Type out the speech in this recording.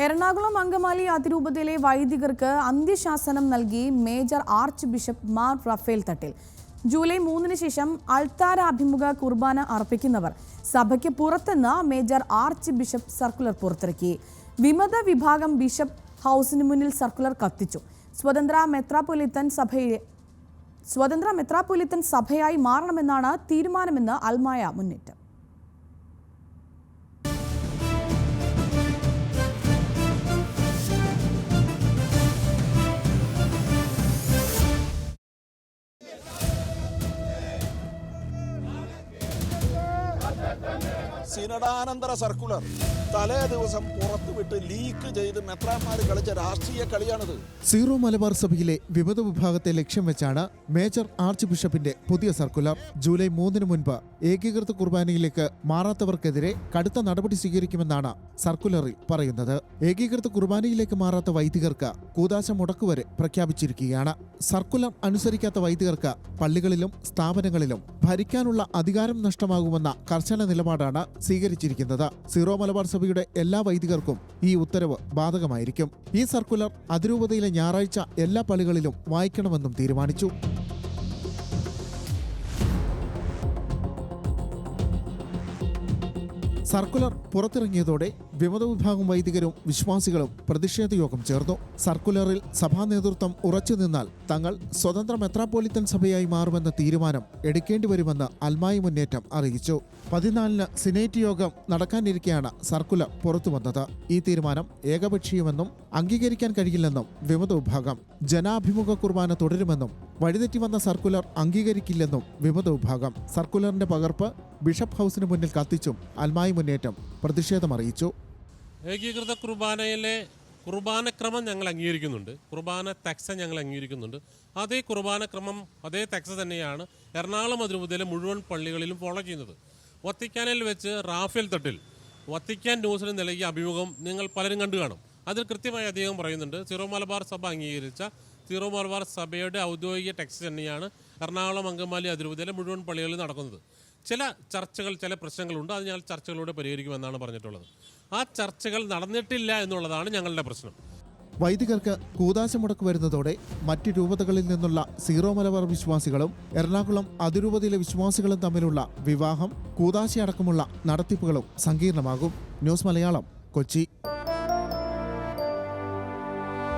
എറണാകുളം അങ്കമാലി അതിരൂപതയിലെ വൈദികർക്ക് അന്ത്യശാസനം നൽകി major arch bishop Mar Raphael Thattil. July 3-ന് ശേഷം അൾത്താരാഭിമുഖ കുർബാന അർപ്പിക്കുന്നവർ സഭയ്ക്ക് പുറത്തുനിന്ന് മേജർ ആർച്ച് ബിഷപ്പ് സർക്കുലർ പുറത്തിറക്കി. വിമത വിഭാഗം ബിഷപ്പ് ഹൗസിന് മുന്നിൽ സർക്കുലർ കത്തിച്ചു. സ്വതന്ത്ര മെത്രാപ്പൊലീത്തൻ സഭയായി മാറണമെന്നാണ് തീരുമാനമെന്ന് അൽമായ മുന്നേറ്റം. സിനഡാനന്തര സർക്കുലർ തലേ ദിവസം പുറത്തുവിട്ട് ലീക്ക് ചെയ്ത് മെത്രാന്മാർ കളിച്ച രാഷ്ട്രീയ കളിയാണിത്. സീറോ മലബാർ സഭയിലെ വിമത വിഭാഗത്തെ ലക്ഷ്യം വെച്ചാണ് മേജർ ആർച്ച് ബിഷപ്പിന്റെ പുതിയ സർക്കുലർ. ജൂലൈ 3-ന് മുൻപ് ഏകീകൃത കുർബാനയിലേക്ക് മാറാത്തവർക്കെതിരെ കടുത്ത നടപടി സ്വീകരിക്കുമെന്നാണ് സർക്കുലറിൽ പറയുന്നത്. ഏകീകൃത കുർബാനയിലേക്ക് മാറാത്ത വൈദികർക്ക് കൂദാശ മുടക്കുവരെ പ്രഖ്യാപിച്ചിരിക്കുകയാണ്. സർക്കുലർ അനുസരിക്കാത്ത വൈദികർക്ക് പള്ളികളിലും സ്ഥാപനങ്ങളിലും ഭരിക്കാനുള്ള അധികാരം നഷ്ടമാകുമെന്ന കർശന നിലപാടാണ് സ്വീകരിച്ചിരിക്കുന്നത്. സീറോ മലബാർ സഭയുടെ എല്ലാ വൈദികർക്കും ഈ ഉത്തരവ് ബാധകമായിരിക്കും. ഈ സർക്കുലർ അതിരൂപതയിലെ ഞായറാഴ്ച എല്ലാ പള്ളികളിലും വായിക്കണമെന്നും തീരുമാനിച്ചു. സർക്കുലർ പുറത്തിറങ്ങിയതോടെ വിമത വിഭാഗം വൈദികരും വിശ്വാസികളും പ്രതിഷേധ യോഗം ചേർന്നു. സർക്കുലറിൽ സഭാ നേതൃത്വം ഉറച്ചു നിന്നാൽ തങ്ങൾ സ്വതന്ത്ര മെത്രാപ്പൊലീത്തൻ സഭയായി മാറുമെന്ന തീരുമാനം എടുക്കേണ്ടി വരുമെന്ന് അൽമായ മുന്നേറ്റം അറിയിച്ചു. 14-ന് സിനേറ്റ് യോഗം നടക്കാനിരിക്കെയാണ് സർക്കുലർ പുറത്തുവന്നത്. ഈ തീരുമാനം ഏകപക്ഷീയമെന്നും അംഗീകരിക്കാൻ കഴിയില്ലെന്നും വിമത വിഭാഗം. ജനാഭിമുഖ കുർബാന തുടരുമെന്നും വഴിതെറ്റി വന്ന സർക്കുലർ അംഗീകരിക്കില്ലെന്നും വിമത വിഭാഗം. സർക്കുലറിന്റെ പകർപ്പ് ബിഷപ്പ് ഹൗസിന് മുന്നിൽ കത്തിച്ചും അൽമായ മുന്നേറ്റം പ്രതിഷേധമറിയിച്ചു. ഏകീകൃത കുർബാനയിലെ കുർബാനക്രമം ഞങ്ങൾ അംഗീകരിക്കുന്നുണ്ട്, കുർബാന തക്സ ഞങ്ങൾ അംഗീകരിക്കുന്നുണ്ട്. അതേ കുർബാനക്രമം അതേ തക്സ തന്നെയാണ് എറണാകുളം അതിരൂപതയിലെ മുഴുവൻ പള്ളികളിലും ഫോളോ ചെയ്യുന്നത്. വത്തിക്കാനിൽ വെച്ച് റാഫേൽ തട്ടിൽ വത്തിക്കാൻ ന്യൂസിന് നൽകിയ അഭിമുഖം നിങ്ങൾ പലരും കണ്ടു കാണും. അതിൽ കൃത്യമായി അദ്ദേഹം പറയുന്നുണ്ട്, സീറോ മലബാർ സഭ അംഗീകരിച്ച സീറോ മലബാർ സഭയുടെ ഔദ്യോഗിക ടെക്സ്റ്റ് തന്നെയാണ് എറണാകുളം അങ്കമാലി അതിരൂപതയിലെ മുഴുവൻ പള്ളികളിൽ നടക്കുന്നത്. ചില ചർച്ചകൾ, ചില പ്രശ്നങ്ങളുണ്ട്, അത് ഞങ്ങൾ ചർച്ചകളിലൂടെ പരിഹരിക്കുമെന്നാണ് പറഞ്ഞിട്ടുള്ളത്. ആ ചർച്ചകൾ നടന്നിട്ടില്ല എന്നുള്ളതാണ് ഞങ്ങളുടെ പ്രശ്നം. വൈദികർക്ക് കൂദാശ മുടക്ക് വരുന്നതോടെ മറ്റ് രൂപതകളിൽ നിന്നുള്ള സീറോ മലബാർ വിശ്വാസികളും എറണാകുളം അതിരൂപതയിലെ വിശ്വാസികളും തമ്മിലുള്ള വിവാഹം, കൂദാശയടക്കമുള്ള നടത്തിപ്പുകളും സങ്കീർണമാകും. ന്യൂസ് മലയാളം, കൊച്ചി.